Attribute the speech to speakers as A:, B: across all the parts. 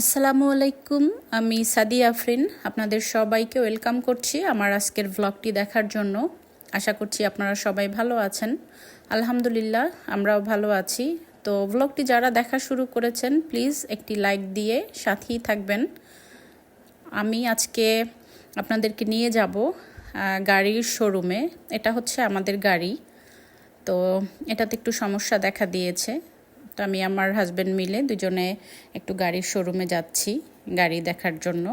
A: আসসালামু আলাইকুম। আমি সাদিয়া আফরিন আপনাদের সবাইকে ওয়েলকাম করছি আমার আজকের ভ্লগটি দেখার জন্য। আশা করছি আপনারা সবাই ভালো আছেন। আলহামদুলিল্লাহ আমরাও ভালো আছি। তো ভ্লগটি যারা দেখা শুরু করেছেন প্লিজ একটি লাইক দিয়ে সাথেই থাকবেন। আমি আজকে আপনাদেরকে নিয়ে যাব গাড়ির শোরুমে। এটা হচ্ছে আমাদের গাড়ি। তো এটাতে একটু সমস্যা দেখা দিয়েছে। তো আমি আমার হাজব্যান্ড মিলে দুজনে একটু গাড়ির শোরুমে যাচ্ছি গাড়ি দেখার জন্য।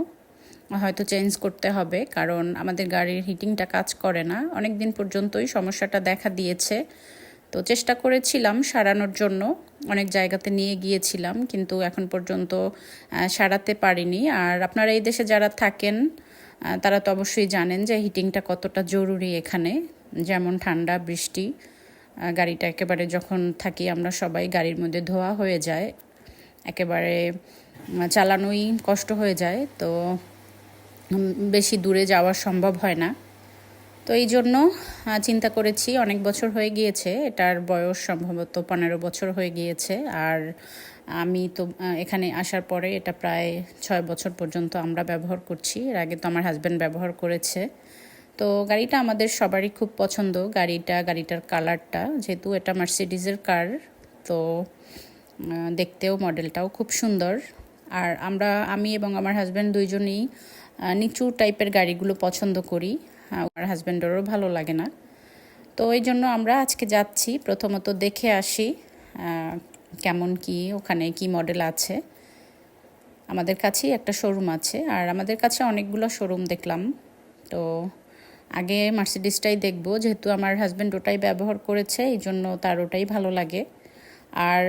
A: হয়তো চেঞ্জ করতে হবে, কারণ আমাদের গাড়ির হিটিংটা কাজ করে না। অনেক দিন পর্যন্তই সমস্যাটা দেখা দিয়েছে। তো চেষ্টা করেছিলাম সারানোর জন্য, অনেক জায়গাতে নিয়ে গিয়েছিলাম, কিন্তু এখন পর্যন্ত সারাতে পারিনি। আর আপনারা এই দেশে যারা থাকেন তারা তো অবশ্যই জানেন যে হিটিংটা কতটা জরুরি এখানে। যেমন ঠান্ডা বৃষ্টি, গাড়িটা একেবারে যখন থাকি আমরা সবাই গাড়ির মধ্যে ধোয়া হয়ে যায়, একেবারে চালানোই কষ্ট হয়ে যায়। তো বেশি দূরে যাওয়া সম্ভব হয় না। তো এই জন্য চিন্তা করেছি, অনেক বছর হয়ে গিয়েছে, এটার বয়স সম্ভবত 15 বছর হয়ে গিয়েছে। আর আমি তো এখানে আসার পরে এটা প্রায় 6 বছর পর্যন্ত আমরা ব্যবহার করছি। এর আগে তো আমার হাজব্যান্ড ব্যবহার করেছে। তো গাড়িটা আমাদের সবারই খুব পছন্দ। গাড়িটার কালারটা, যেহেতু এটা মার্সিডিজের কার, তো দেখতেও মডেলটাও খুব সুন্দর। আর আমি এবং আমার হাজব্যান্ড দুইজনেই নিচু টাইপের গাড়িগুলো পছন্দ করি। আমার হাজব্যান্ডেরও ভালো লাগে না। তো এই জন্য আমরা আজকে যাচ্ছি, প্রথমত দেখে আসি কেমন কি ওখানে কি মডেল আছে। আমাদের কাছেই একটা শোরুম আছে, আর আমাদের কাছে অনেকগুলো শোরুম দেখলাম। তো আগে মার্সিডিসটাই দেখব, যেহেতু আমার হাজব্যান্ড ওটাই ব্যবহার করেছে, এই জন্য তার ওটাই ভালো লাগে। আর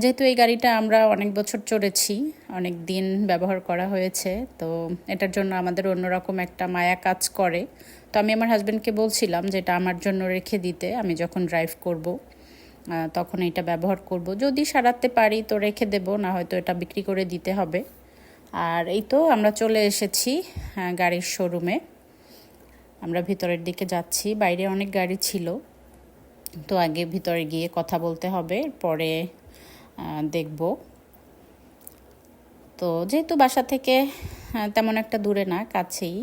A: যেহেতু এই গাড়িটা আমরা অনেক বছর চড়েছি, অনেক দিন ব্যবহার করা হয়েছে, তো এটার জন্য আমাদের অন্যরকম একটা মায়া কাজ করে। তো আমি আমার হাজব্যান্ডকে বলছিলাম যে এটা আমার জন্য রেখে দিতে, আমি যখন ড্রাইভ করব তখন এটা ব্যবহার করব। যদি সারাতে পারি তো রেখে দেব, না হয়তো এটা বিক্রি করে দিতে হবে। আর এই তো আমরা চলে এসেছি গাড়ির শোরুমে। আমরা ভিতরের দিকে যাচ্ছি, বাইরে অনেক গাড়ি ছিল, তো আগে ভিতরে গিয়ে কথা বলতে হবে, পরে দেখব। তো যেহেতু বাসা থেকে তেমন একটা দূরে না, কাছেই,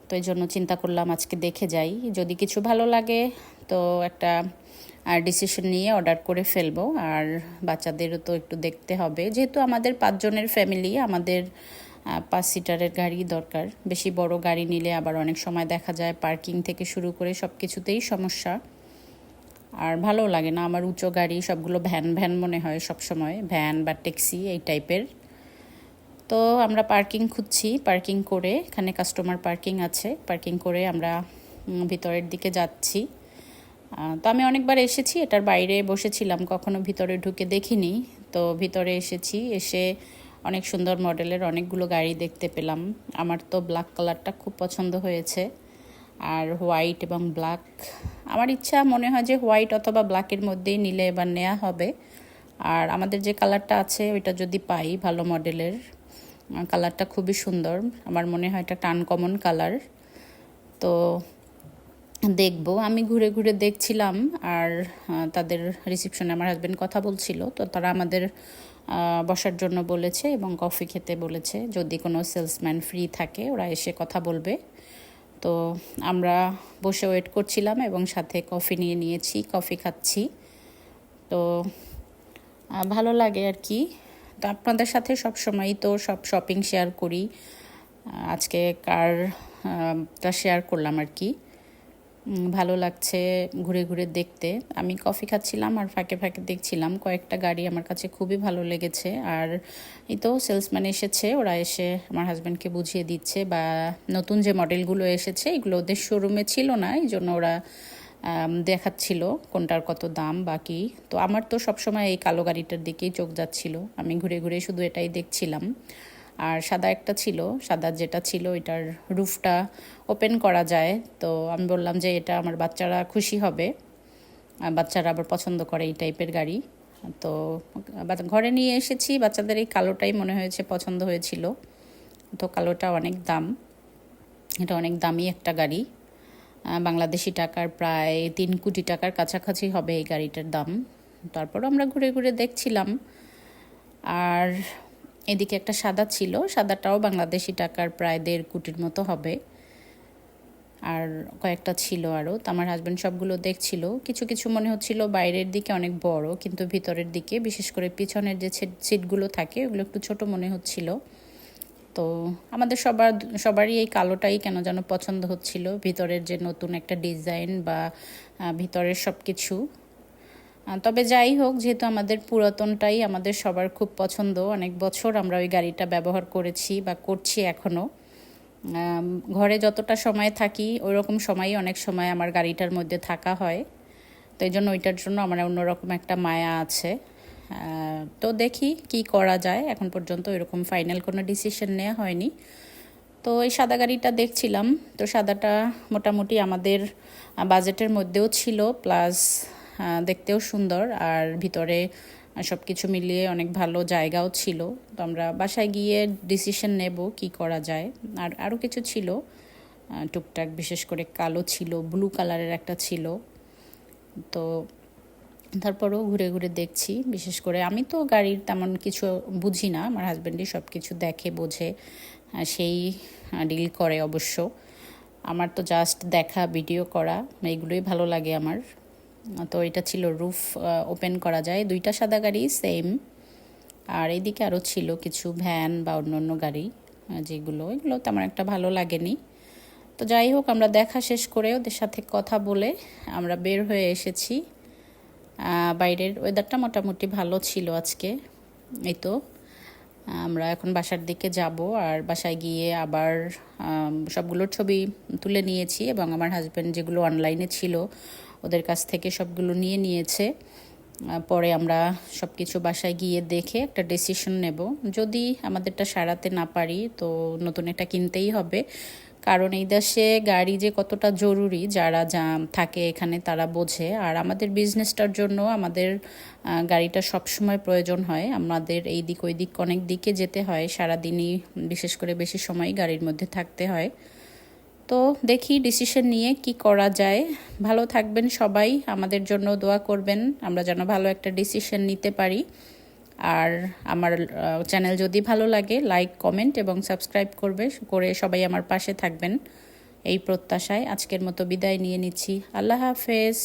A: তো এই জন্য চিন্তা করলাম আজকে দেখে যাই। যদি কিছু ভালো লাগে তো একটা ডিসিশন নিয়ে অর্ডার করে ফেলবো। আর বাচ্চাদেরও তো একটু দেখতে হবে, যেহেতু আমাদের 5 জনের ফ্যামিলি, আমাদের 5 সিটারের গাড়ি দরকার। বেশি বড় গাড়ি নিলে আবার অনেক সময় দেখা যায় পার্কিং থেকে শুরু করে সব কিছুতেই সমস্যা, আর ভালো লাগে না। আমার উঁচু গাড়ি সবগুলো ভ্যান ভ্যান মনে হয় সব সময়, ভ্যান বা ট্যাক্সি এই টাইপের। তো আমরা পার্কিং খুঁজছি, পার্কিং করে, এখানে কাস্টমার পার্কিং আছে, পার্কিং করে আমরা ভিতরের দিকে যাচ্ছি। তো আমি অনেকবার এসেছি, এটার বাইরে বসেছিলাম, কখনো ভিতরে ঢুকে দেখিনি। তো ভিতরে এসেছি, এসে অনেক সুন্দর মডেলের অনেকগুলো গাড়ি দেখতে পেলাম। আমার তো ব্ল্যাক কালারটা খুব পছন্দ হয়েছে, আর হোয়াইট এবং ব্ল্যাক। আমার ইচ্ছা মনে হয় যে হোয়াইট অথবা ব্ল্যাকের মধ্যেই নিলে এবার নেওয়া হবে। আর আমাদের যে কালারটা আছে ওইটা যদি পাই, ভালো মডেলের, কালারটা খুবই সুন্দর, আমার মনে হয় এটা আনকমন কালার। তো দেখব, আমি ঘুরে ঘুরে দেখছিলাম। আর তাদের রিসিপশনে আমার হাজব্যান্ড কথা বলছিল, তো তারা আমাদের বসার জন্য বলেছে এবং কফি খেতে বলেছে। যদি কোনো সেলসম্যান ফ্রি থাকে ওরা এসে কথা বলবে। তো আমরা বসে ওয়েট করছিলাম এবং সাথে কফি নিয়ে নিয়েছি, কফি খাচ্ছি। তো ভালো লাগে আর কি। তো আপনাদের সাথে সব সময়ই তো সব শপিং শেয়ার করি, আজকে কারটা শেয়ার করলাম আর কি। ভালো লাগছে ঘুরে ঘুরে দেখতে। আমি কফি খাচ্ছিলাম আর ফাঁকে ফাঁকে দেখছিলাম, কয়েকটা গাড়ি আমার কাছে খুবই ভালো লেগেছে। আর এই তো সেলসম্যান এসেছে, ওরা এসে আমার হাজব্যান্ডকে বুঝিয়ে দিচ্ছে, বা নতুন যে মডেলগুলো এসেছে এগুলো ওদের শোরুমে ছিল না, এই জন্য ওরা দেখাচ্ছিল কোনটার কত দাম বাকি। তো আমার তো সবসময় এই কালো গাড়িটার দিকেই চোখ যাচ্ছিল, আমি ঘুরে ঘুরে শুধু এটাই দেখছিলাম। আর সাদা একটা ছিল, সাদা যেটা ছিল ওইটার রুফটা ওপেন করা যায়। তো আমি বললাম যে এটা আমার বাচ্চারা খুশি হবে, বাচ্চারা আবার পছন্দ করে এই টাইপের গাড়ি। তো ঘরে নিয়ে এসেছি, বাচ্চাদের এই কালোটাই মনে হয়েছে পছন্দ হয়েছিল। তো কালোটা অনেক দাম, এটা অনেক দামি একটা গাড়ি, বাংলাদেশি টাকার প্রায় 3 কোটি টাকার কাছাকাছি হবে এই গাড়িটার দাম। তারপর আমরা ঘুরে ঘুরে দেখছিলাম। আর এদিকে একটা সাদা ছিল, সাদাটাও বাংলাদেশি টাকার প্রায় 1.5 কোটির মতো হবে। আর কয়েকটা ছিল আরও। তো আমার হাজব্যান্ড সবগুলো দেখছিল। কিছু কিছু মনে হচ্ছিল বাইরের দিকে অনেক বড়, কিন্তু ভিতরের দিকে বিশেষ করে পিছনের যে সিটগুলো থাকে ওগুলো একটু ছোট মনে হচ্ছিল। তো আমাদের সবারই এই কালোটাই কেন যেন পছন্দ হচ্ছিল, ভিতরের যে নতুন একটা ডিজাইন বা ভিতরের সব কিছু। তবে যাই হোক, যেহেতু আমাদের পুরাতনটাই আমাদের সবার খুব পছন্দ, অনেক বছর আমরা ওই গাড়িটা ব্যবহার করেছি বা করছি এখনও। ঘরে যতটা সময় থাকি ওই রকম সময়ই অনেক সময় আমার গাড়িটার মধ্যে থাকা হয়। তো এই জন্য ওইটার জন্য আমার অন্যরকম একটা মায়া আছে। তো দেখি কি করা যায়, এখন পর্যন্ত এরকম ফাইনাল কোনো ডিসিশন নেওয়া হয়নি। তো এই সাদা গাড়িটা দেখছিলাম, তো সাদাটা মোটামুটি আমাদের বাজেটের মধ্যেও ছিল, প্লাস দেখতেও সুন্দর, আর ভিতরে সব কিছু মিলিয়ে অনেক ভালো জায়গাও ছিল। তো আমরা বাসায় গিয়ে ডিসিশন নেব কি করা যায়। আর আরও কিছু ছিল টুকটাক, বিশেষ করে কালো ছিল, ব্লু কালারের একটা ছিল। তো তারপরেও ঘুরে ঘুরে দেখছি। বিশেষ করে আমি তো গাড়ির তেমন কিছু বুঝি না, আমার হাজব্যান্ডই সব কিছু দেখে বোঝে, সেই ডিল করে অবশ্য। আমার তো জাস্ট দেখা, ভিডিও করা, এইগুলোই ভালো লাগে আমার। তো এটা ছিল রুফ ওপেন করা যায়, 2টা সাদা গাড়ি সেম। আর এইদিকে আরও ছিল কিছু ভ্যান বা অন্য গাড়ি, এগুলো তেমন একটা ভালো লাগেনি। তো যাই হোক, আমরা দেখা শেষ করে ওদের সাথে কথা বলে আমরা বের হয়ে এসেছি। বাইরের ওয়েদারটা মোটামুটি ভালো ছিল আজকে। এই তো আমরা এখন বাসার দিকে যাব, আর বাসায় গিয়ে আবার সবগুলোর ছবি তুলে নিয়েছি, এবং আমার হাজব্যান্ড যেগুলো অনলাইনে ছিল ওদের কাছ থেকে সবগুলো নিয়েছে। পরে আমরা সব কিছু বাসায় গিয়ে দেখে একটা ডিসিশন নেব। যদি আমাদেরটা সারাতে না পারি তো নতুন একটা কিনতেই হবে, কারণ এই দেশে গাড়ি যে কতটা জরুরি যারা থাকে এখানে তারা বোঝে। আর আমাদের বিজনেসটার জন্য আমাদের গাড়িটা সবসময় প্রয়োজন হয়। আমাদের এই দিক ওই দিক অনেক দিকে যেতে হয় সারাদিনই, বিশেষ করে বেশি সময় গাড়ির মধ্যে থাকতে হয়। তো দেখি ডিসিশন নিয়ে কি করা যায়। ভালো থাকবেন সবাই, আমাদের জন্য দোয়া করবেন আমরা যেন ভালো একটা ডিসিশন নিতে পারি। আর আমার চ্যানেল যদি ভালো লাগে লাইক, কমেন্ট এবং সাবস্ক্রাইব করে সবাই আমার পাশে থাকবেন, এই প্রত্যাশায় আজকের মতো বিদায় নিয়ে নিচ্ছি। আল্লাহ হাফেজ।